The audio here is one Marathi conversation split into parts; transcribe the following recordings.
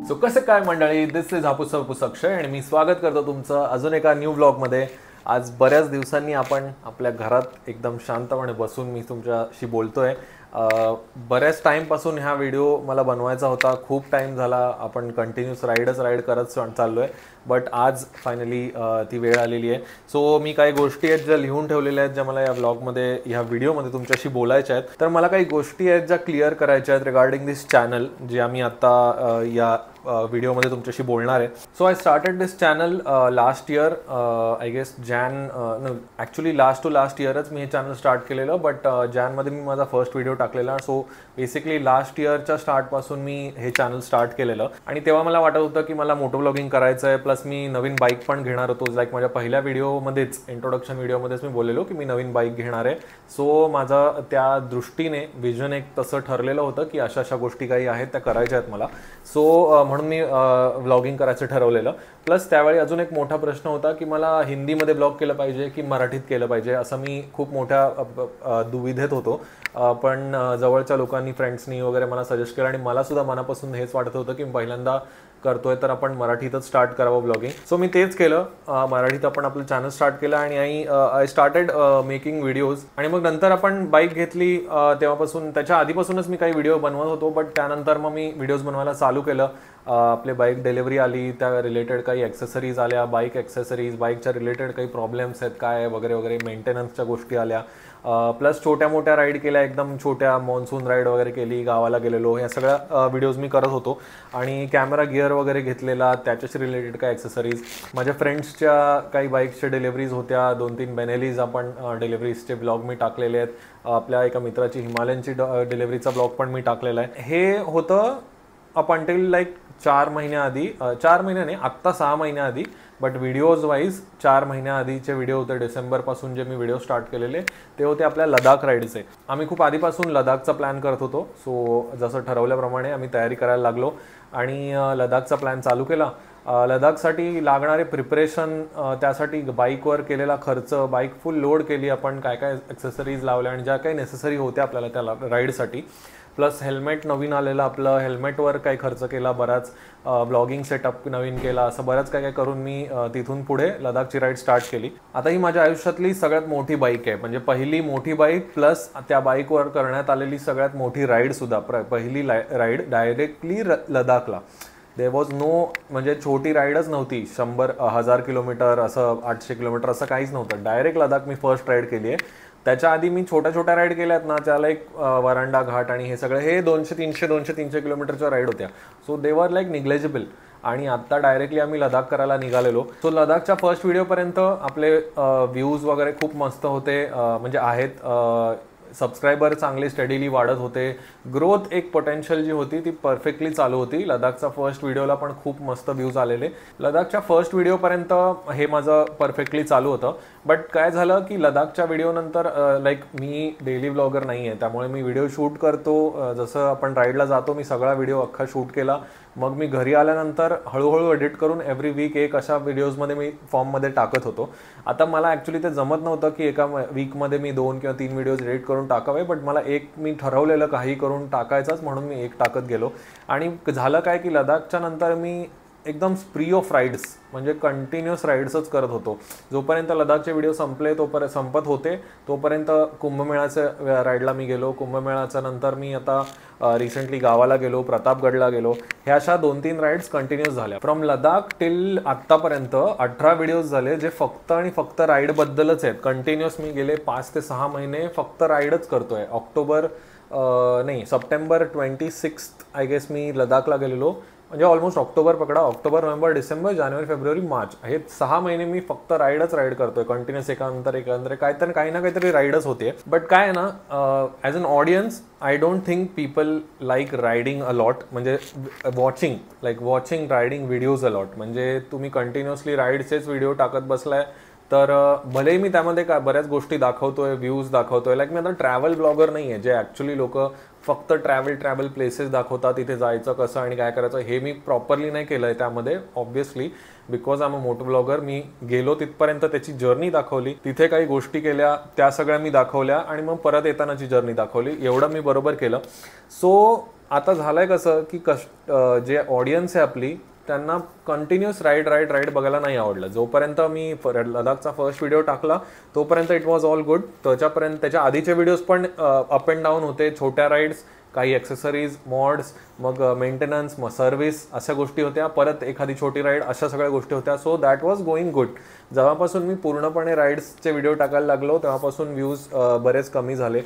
सो कसे काय मंडळी, दिस इज हापूस अक्षय आणि मी स्वागत करतो तुमचं अजून एका न्यू ब्लॉगमध्ये. आज बऱ्याच दिवसांनी आपण आपल्या घरात एकदम शांतपणे बसून मी तुमच्याशी बोलतोय. बऱ्याच टाईमपासून ह्या व्हिडिओ मला बनवायचा होता. खूप टाईम झाला, आपण कंटिन्यूस राईड करत चाललो आहे. बट आज फायनली ती वेळ आलेली आहे. सो मी काही गोष्टी आहेत ज्या लिहून ठेवलेल्या आहेत, ज्या मला या ब्लॉगमध्ये ह्या व्हिडिओमध्ये तुमच्याशी बोलायच्या आहेत. तर मला काही गोष्टी आहेत ज्या क्लिअर करायच्या आहेत रिगार्डिंग दिस चॅनल, जे आम्ही आता या व्हिडिओमध्ये तुमच्याशी बोलणार आहे. So I started this channel last year, I guess actually last इयरच मी हे चॅनल स्टार्ट केलेलं. बट जॅनमध्ये मी माझा फर्स्ट व्हिडिओ टाकलेला. सो बेसिकली लास्ट इयरच्या स्टार्टपासून मी हे चॅनल स्टार्ट केलेलं आणि तेव्हा मला वाटत होतं की मला मोटो ब्लॉगिंग करायचं आहे. प्लस मी नवीन बाईक पण घेणार होतो. लाईक माझ्या पहिल्या व्हिडिओमध्येच, इंट्रोडक्शन व्हिडिओमध्येच मी बोललेलो की मी नवीन बाईक घेणार आहे. सो माझं त्या दृष्टीने विजन एक तसं ठरलेलं होतं की अशा गोष्टी काही आहेत त्या करायच्या आहेत मला. सो म्हणून मी व्लॉगिंग करायचं ठरवलेलं. प्लस त्यावेळी अजून एक मोठा प्रश्न होता की मला हिंदीमध्ये ब्लॉग केलं पाहिजे की मराठीत केलं पाहिजे, असं मी खूप मोठ्या दुविधेत होतो. पण जवळच्या लोकांनी, फ्रेंड्सनी वगैरे मला सजेस्ट केलं आणि मला सुद्धा मनापासून हेच वाटत होतं की पहिल्यांदा करतोय तर आपण मराठीतच स्टार्ट करावं ब्लॉगिंग. सो मी तेच केलं, मराठीत आपण आपलं चॅनल स्टार्ट केलं आणि आय स्टार्टेड मेकिंग व्हिडिओज. आणि मग नंतर आपण बाईक घेतली तेव्हापासून, त्याच्या आधीपासूनच मी काही व्हिडिओ बनवत होतो. बट त्यानंतर मग मी व्हिडिओज बनवायला चालू केलं. आपले बाईक डिलिव्हरी आली, त्या रिलेटेड काही ॲक्सेसरीज आल्या, बाईक ॲक्सेसरीज, बाईकच्या रिलेटेड काही प्रॉब्लेम्स आहेत काय वगैरे मेंटेनन्सच्या गोष्टी आल्या. प्लस छोट्या मोठ्या राईड केल्या, एकदम छोट्या मॉन्सून राईड वगैरे केली, गावाला गेलेलो, ह्या सगळ्या व्हिडिओज मी करत होतो. आणि कॅमेरा गिअर वगैरे घेतलेला, त्याच्याशी रिलेटेड काही ॲक्सेसरीज. माझ्या फ्रेंड्सच्या काही बाईक्सच्या डिलिव्हरीज होत्या, 2-3 बेनेलीज आपण डिलिव्हरीजचे ब्लॉग मी टाकलेले आहेत. आपल्या एका मित्राची हिमालयनची डिलिव्हरीचा ब्लॉग पण मी टाकलेला आहे. हे होतं अप अंटिल लाईक 4 महिन्याआधी, 4 महिने नाही, आत्ता 6 महिन्याआधी. बट व्हिडिओज वाईज 4 महिन्याआधीचे व्हिडिओ होते. डिसेंबरपासून जे मी व्हिडिओ स्टार्ट केलेले ते होते आपल्या लडाख राईडचे. आम्ही खूप आधीपासून लडाखचा प्लॅन करत होतो. सो जसं ठरवल्याप्रमाणे आम्ही तयारी करायला लागलो आणि लडाखचा प्लॅन चालू केला. लडाखसाठी लागणारे प्रिपरेशन, त्यासाठी बाईकवर केलेला खर्च, बाईक फुल लोड केली आपण, काय काय ॲक्सेसरीज लावल्या आणि ज्या काही नेसेसरी होत्या आपल्याला त्या राईडसाठी. प्लस हेल्मेट नवीन आलेलं, आपलं हेल्मेटवर काही खर्च केला बराच, ब्लॉगिंग सेटअप नवीन केला, असं बरंच काय काय करून मी तिथून पुढे लडाखची राईड स्टार्ट केली. आता ही माझ्या आयुष्यातली सगळ्यात मोठी बाईक आहे, म्हणजे पहिली मोठी बाईक प्लस त्या बाईकवर करण्यात आलेली सगळ्यात मोठी राईडसुद्धा. पहिली राईड डायरेक्टली लडाखला. देअर वॉज नो, म्हणजे छोटी राईडच नव्हती, 100-1000 किलोमीटर असं, 800 किलोमीटर असं काहीच नव्हतं. डायरेक्ट लडाख मी फर्स्ट राईड केली आहे. त्याच्या आधी मी छोट्या राईड केल्यात ना, त्याला एक वरांडा घाट आणि हे सगळं, हे 200-300 किलोमीटरच्या राईड होत्या. सो दे वर लाईक निग्लेजिबल. आणि आत्ता डायरेक्टली आम्ही लडाख करायला निघालेलो. सो लडाखच्या फर्स्ट व्हिडिओपर्यंत आपले व्ह्यूज वगैरे खूप मस्त होते, म्हणजे आहेत. सबस्क्रायबर चांगले स्टडीली वाढत होते. ग्रोथ एक पोटेन्शियल जी होती ती परफेक्टली चालू होती. लडाखचा फर्स्ट व्हिडिओला पण खूप मस्त व्ह्यूज आलेले. लडाखच्या फर्स्ट व्हिडिओपर्यंत हे माझं परफेक्टली चालू होतं. बट काय झालं की लडाखच्या व्हिडिओनंतर लाईक मी डेली ब्लॉगर नाही आहे, त्यामुळे मी व्हिडिओ शूट करतो. जसं आपण राईडला जातो, मी सगळा व्हिडिओ अख्खा शूट केला. मग मी घरी आल्यानंतर हळूहळू एडिट करून एव्हरी वीक एक अशा व्हिडिओजमध्ये मी फॉर्ममध्ये टाकत होतो. आता मला ॲक्च्युली ते जमत नव्हतं की एका वीकमध्ये मी 2 किंवा 3 व्हिडिओज एडिट करून टाकावे. बट मला एक मी ठरवलेलं काही करून टाकायचंच, म्हणून मी एक टाकत गेलो. आणि झालं काय की लडाखच्या नंतर मी एकदम स्प्री ऑफ राईड्स, म्हणजे कंटिन्युअस राईड्सच करत होतो. जोपर्यंत लडाखचे व्हिडिओ संपत होते तोपर्यंत कुंभमेळ्याच्या राईडला मी गेलो. कुंभमेळ्याच्या नंतर मी आता रिसेंटली गावाला गेलो, प्रतापगडला गेलो. ह्या अशा 2-3 राईड्स कंटिन्युअस झाल्या. फ्रॉम लडाख टिल आत्तापर्यंत 18 व्हिडिओज झाले, जे फक्त आणि फक्त राईडबद्दलच आहेत. कंटिन्युअस मी गेले 5 ते 6 महिने फक्त राईडच करतोय. सप्टेंबर 26 आय गेस मी लडाखला गेलेलो. म्हणजे ऑलमोस्ट ऑक्टोबर पकडा, ऑक्टोबर, नोव्हेंबर, डिसेंबर, जानेवारी, फेब्रुवारी, मार्च, हे 6 महिने मी फक्त राईड करतोय कंटिन्युअस. एकानंतर काही ना काहीतरी राईडच होते. बट काय आहे ना, as an audience I don't think people like riding a lot, म्हणजे watching riding videos a lot. म्हणजे तुम्ही कंटिन्युअसली राईडचेच व्हिडिओ टाकत बसलाय तर भलेही मी त्यामध्ये बऱ्याच गोष्टी दाखवतोय, व्ह्यूज दाखवतोय. लाईक मी आता ट्रॅव्हल ब्लॉगर नाही आहे, जे ॲक्च्युली लोक फक्त ट्रॅव्हल प्लेसेस दाखवतात, तिथे जायचं कसं आणि काय करायचं. हे मी प्रॉपरली नाही केलं आहे त्यामध्ये, obviously because I am a moto blogger. मी गेलो तिथपर्यंत त्याची जर्नी दाखवली, तिथे काही गोष्टी केल्या त्या सगळ्या मी दाखवल्या आणि मग परत येतानाची जर्नी दाखवली. एवढं मी बरोबर केलं. सो आता झालंय कसं की जे ऑडियन्स आहे आपली त्यांना कंटिन्युअस राईड बघायला नाही आवडलं. जोपर्यंत मी लडाखचा फर्स्ट व्हिडिओ टाकला तोपर्यंत इट वॉज ऑल गुड. त्याच्या आधीचे व्हिडिओज पण अप अँड डाऊन होते, छोट्या राईड्स, काही ॲक्सेसरीज, मॉड्स, मग मेंटेनन्स, मग सर्व्हिस, अशा गोष्टी होत्या, परत एखादी छोटी राईड, अशा सगळ्या गोष्टी होत्या. So that was going good. जेव्हापासून मी पूर्णपणे राईड्सचे व्हिडिओ टाकायला लागलो तेव्हापासून व्ह्यूज बरेच कमी झाले,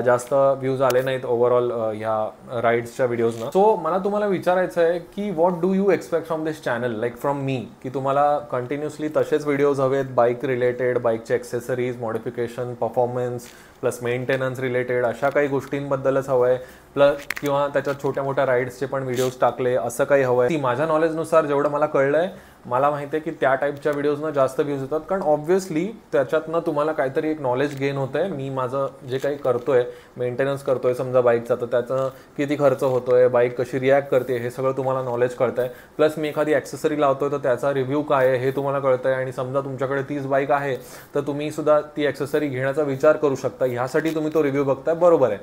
जास्त व्ह्यूज आले नाहीत ओव्हरऑल ह्या राईड्सच्या व्हिडिओजना. सो मला तुम्हाला विचारायचं आहे की what do you expect from this channel, like from me, की तुम्हाला कंटिन्युअसली तसेच व्हिडिओज हवेत, बाईक रिलेटेड, बाईकचे accessories, modification, performance plus maintenance related, अशा काही गोष्टींबद्दलच हवं आहे, प्लस किंवा त्याच्यात छोट्या मोठ्या राईड्सचे पण व्हिडिओज टाकले असं काही हवं आहे. ती माझ्या नॉलेजनुसार जेवढं मला कळलं आहे, मला माहिती आहे की त्या टाईपच्या व्हिडिओजना जास्त व्ह्यूज येतात, कारण ऑब्व्हियसली त्याच्यातनं तुम्हाला काहीतरी एक नॉलेज गेन होतं आहे. मी माझं जे काही करतोय, मेंटेनन्स करतोय समजा बाईकचा, तर त्याचं किती खर्च होतोय, बाईक कशी रिॲक्ट करते, हे सगळं तुम्हाला नॉलेज कळतं आहे. प्लस मी एखादी ॲक्सेसरी लावतोय तर त्याचा रिव्ह्यू काय आहे हे तुम्हाला कळतं आहे. आणि समजा तुमच्याकडे तीच बाईक आहे तर तुम्ही सुद्धा ती ॲक्सेसरी घेण्याचा विचार करू शकता, ह्यासाठी तुम्ही तो रिव्ह्यू बघताय, बरोबर आहे.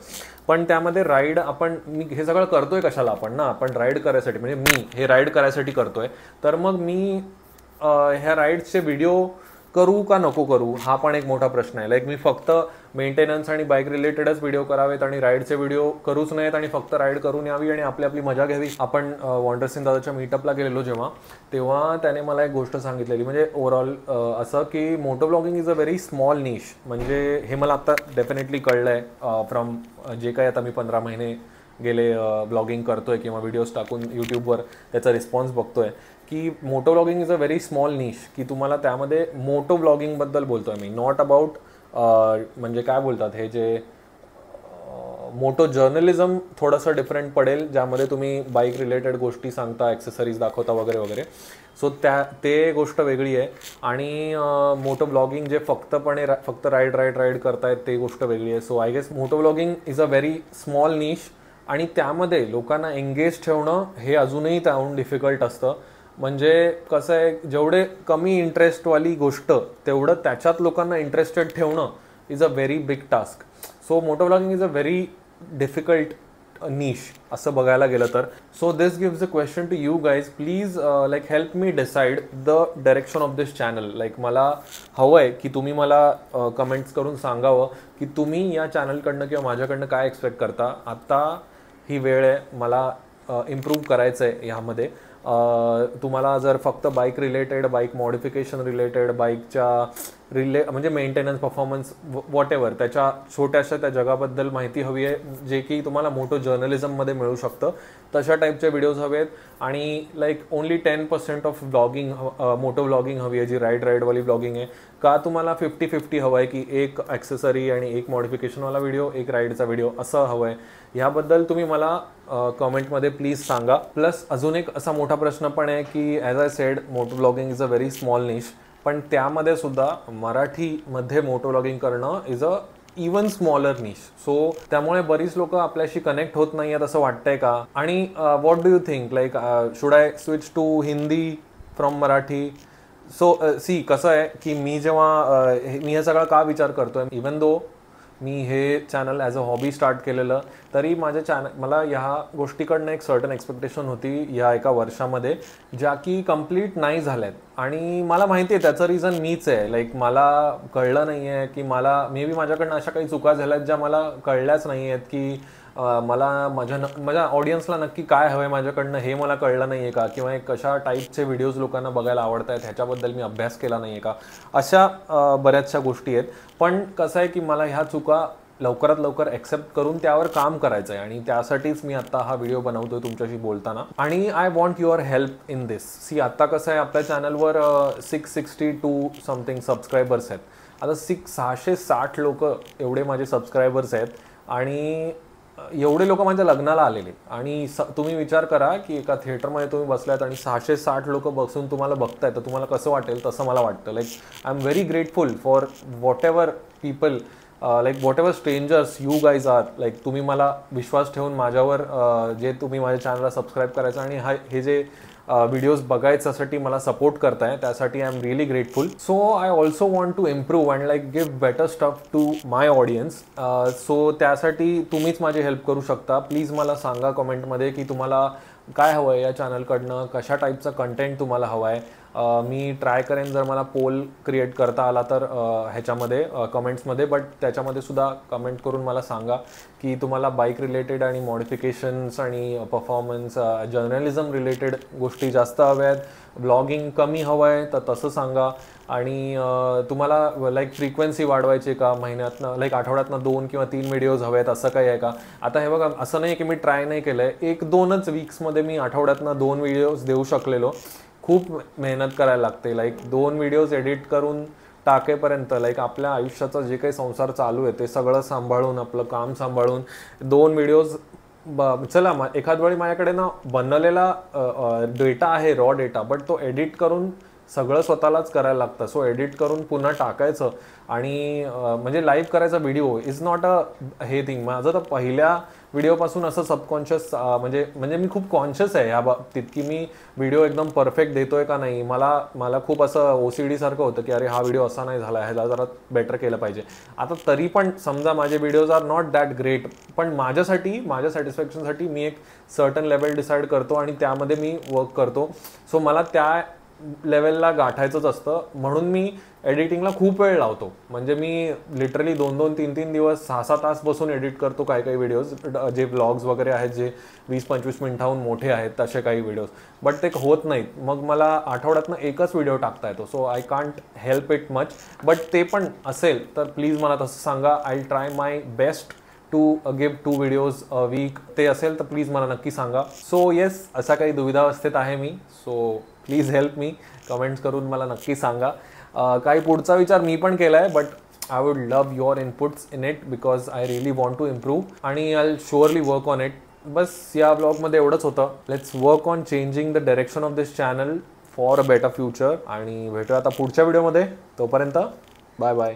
पण त्यामध्ये राईड मी हे सगळं करतोय कशाला, आपण राईड करायसाठी, म्हणजे मी हे राईड करायसाठी करतोय, तर मग मी ह्या राईड्सचे व्हिडिओ करू का नको करू, हा पण एक मोठा प्रश्न आहे. लाईक मी फक्त मेंटेनन्स आणि बाईक रिलेटेडच व्हिडिओ करावेत आणि राईडचे व्हिडिओ करूच नाहीत आणि फक्त राईड करून यावी आणि आपली मजा घ्यावी. आपण वॉन्डरसिंग दादाच्या मीटअपला गेलेलो तेव्हा त्याने मला एक गोष्ट सांगितलेली, म्हणजे ओव्हरऑल असं की moto blogging is a very small niche. म्हणजे हे मला आता डेफिनेटली कळलं आहे फ्रॉम जे काही आता मी 15 महिने गेले ब्लॉगिंग करतोय किंवा व्हिडिओज टाकून यूट्यूबवर त्याचा रिस्पॉन्स बघतोय, की moto blogging is a very small niche, की तुम्हाला त्यामध्ये मोटो ब्लॉगिंगबद्दल बोलतोय मी, नॉट अबाउट म्हणजे काय बोलतात हे जे मोटो जर्नलिझम थोडंसं डिफरंट पडेल, ज्यामध्ये तुम्ही बाईक रिलेटेड गोष्टी सांगता, ॲक्सेसरीज दाखवता वगैरे वगैरे. सो ते गोष्ट वेगळी आहे. आणि मोटो ब्लॉगिंग जे फक्त राईड करतायत ते गोष्ट वेगळी आहे. So I guess moto blogging is a very small niche आणि त्यामध्ये लोकांना एंगेज ठेवणं हे अजूनही त्याहून डिफिकल्ट असतं. म्हणजे कसं आहे, जेवढे कमी इंटरेस्टवाली गोष्ट तेवढं त्याच्यात लोकांना इंटरेस्टेड ठेवणं is a very big task. So moto blogging is a very difficult niche असं बघायला गेलं तर. So this gives a question to you guys, please like help me decide the direction of this channel. Like मला हवं आहे की तुम्ही मला कमेंट्स करून सांगावं की तुम्ही या चॅनलकडनं किंवा माझ्याकडनं काय एक्सपेक्ट करता. आत्ता ही वेळ आहे मला इम्प्रूव्ह करायचं आहे ह्यामध्ये. तुम्हाला जर फक्त bike related, bike modification related, बाईकच्या म्हणजे मेंटेनन्स, परफॉर्मन्स, वॉटेवर त्याच्या छोट्याशा त्या जगाबद्दल माहिती हवी आहे, जे की तुम्हाला मोटो जर्नलिझममध्ये मिळू शकतं, तशा टाईपचे व्हिडिओज हवेत. आणि like only 10% of blogging, moto blogging हवी आहे, जी राईडवाली ब्लॉगिंग आहे. का तुम्हाला 50-50 हवं आहे, की एक ॲक्सेसरी आणि एक मॉडिफिकेशनवाला व्हिडिओ, एक राईडचा व्हिडिओ असं हवं आहे, ह्याबद्दल तुम्ही मला कमेंटमध्ये प्लीज सांगा. प्लस अजून एक असा मोठा प्रश्न पण आहे की as I said, moto blogging is a very small niche, पण त्यामध्ये सुद्धा मराठीमध्ये मोटो ब्लॉगिंग करणं is a even smaller niche. So त्यामुळे बरीच लोक आपल्याशी कनेक्ट होत नाही आहेत असं वाटतंय का. आणि what do you think, like should I switch to Hindi from Marathi. So कसं आहे की मी हे सगळं का विचार करतोय, इवन दो मी हे channel as a hobby start केलेलं, तरी मला ह्या गोष्टीकडनं एक सर्टन एक्सपेक्टेशन होती या एका वर्षामध्ये, ज्या की कंप्लीट नाही झाल्यात. आणि मला माहिती आहे त्याचं रिझन मीच आहे. लाईक मला कळलं नाही आहे की मे बी माझ्याकडनं अशा काही चुका झाल्यात ज्या मला कळल्याच नाही आहेत, की मला माझ्या ऑडियन्सला नक्की काय हवं आहे माझ्याकडनं हे मला कळलं नाही आहे का, किंवा एक कशा टाईपचे व्हिडिओज लोकांना बघायला आवडत आहेत ह्याच्याबद्दल मी अभ्यास केला नाही आहे का, अशा बऱ्याचशा गोष्टी आहेत. पण कसं आहे की मला ह्या चुका लवकरात लवकर ॲक्सेप्ट करून त्यावर काम करायचं आहे, आणि त्यासाठीच मी आता हा व्हिडिओ बनवतोय तुमच्याशी बोलताना. आणि I want your help in this. आता कसं आहे, आपल्या चॅनलवर 662 समथिंग सबस्क्रायबर्स आहेत. आता 660 लोक एवढे माझे सबस्क्रायबर्स आहेत, आणि एवढे लोक माझ्या लग्नाला आलेले. आणि तुम्ही विचार करा की एका थिएटरमध्ये तुम्ही बसलात आणि 660 लोक बसून तुम्हाला बघताय, तर तुम्हाला कसं वाटेल. तसं मला वाटतं. Like I am very grateful for whatever people, like whatever strangers you guys are. Like तुम्ही मला विश्वास ठेवून माझ्यावर जे तुम्ही माझ्या चॅनलला सबस्क्राईब करायचं आणि हे जे व्हिडिओज बघायच्यासाठी मला सपोर्ट करताय, त्यासाठी I am really grateful. So I also want to improve and like give better stuff to my audience. So त्यासाठी तुम्हीच माझी हेल्प करू शकता. प्लीज मला सांगा कमेंटमध्ये की तुम्हाला काय हवं आहे या चॅनलकडनं, कशा टाईपचं कंटेंट तुम्हाला हवं आहे. मी ट्राय करेन जर मला पोल क्रिएट करता आला तर ह्याच्यामध्ये कमेंट्समध्ये, बट त्याच्यामध्ये सुद्धा कमेंट करून मला सांगा की तुम्हाला बाईक रिलेटेड आणि मॉडिफिकेशन्स आणि परफॉर्मन्स जर्नलिझम रिलेटेड गोष्टी जास्त हव्या आहेत, ब्लॉगिंग कमी हवं आहे तर तसं सांगा. आणि तुम्हाला लाईक फ्रिक्वेन्सी वाढवायची का, महिन्यातनं लाईक आठवड्यातनं 2 किंवा 3 व्हिडिओज हवे आहेत असं काही आहे का. आता हे बघा, असं नाही की मी ट्राय नाही केलं आहे, 1-2च वीक्समध्ये मी आठवड्यातनं 2 व्हिडिओज देऊ शकलेलो. खूप मेहनत करायला लागते, लाईक 2 व्हिडिओज एडिट करून टाकेपर्यंत लाईक आपल्या आयुष्याचा जे काही संसार चालू आहे ते सगळं सांभाळून, आपलं काम सांभाळून 2 व्हिडिओज चला एखाद वेळी माझ्याकडे ना बनलेला डेटा आहे, रॉ डेटा, बट तो एडिट करून सगळं स्वतःलाच करायला लागतं. सो एडिट करून पुन्हा टाकायचं आणि म्हणजे लाईव्ह करायचा व्हिडिओ इज नॉट अ हे थिंग. माझं तर पहिल्या व्हिडिओपासून असं सबकॉन्शियस म्हणजे मी खूप कॉन्शियस आहे ह्या बाबतीत की मी व्हिडिओ एकदम परफेक्ट देतोय का नाही. मला खूप असं OCD सारखं होतं की अरे हा व्हिडिओ असा नाही झाला, ह्याला जरा बेटर केलं पाहिजे. आता तरी पण समजा माझे videos are not that great, पण माझ्यासाठी, माझ्या सॅटिस्फॅक्शनसाठी मी एक सर्टन लेवल डिसाईड करतो आणि त्यामध्ये मी वर्क करतो. सो मला त्या लेवलला गाठायचंच असतं, म्हणून मी एडिटिंगला खूप वेळ लावतो. म्हणजे मी लिटरली 2-2, 3-3 दिवस, 6-6 तास बसून एडिट करतो काही व्हिडिओज, जे ब्लॉग्स वगैरे आहेत जे 20-25 मिनिटाहून मोठे आहेत तसे काही व्हिडिओज, बट ते होत नाहीत. मग मला आठवड्यातनं एकच व्हिडिओ टाकता येतो. So I can't help it much, but ते पण असेल तर प्लीज मला तसं सांगा. I try my best to give 2 videos a week. ते असेल तर प्लीज मला नक्की सांगा. सो येस, असा काही दुविधावस्थेत आहे मी. So please help me, comments करून मला नक्की सांगा. काही पुढचा विचार मी पण केला आहे, but I would love your inputs in it because I really want to improve आणि I will surely work on it. बस या ब्लॉगमध्ये एवढंच होतं. Let's work on changing the direction of this channel for a better future आणि भेटूया आता पुढच्या व्हिडिओमध्ये. तोपर्यंत बाय बाय.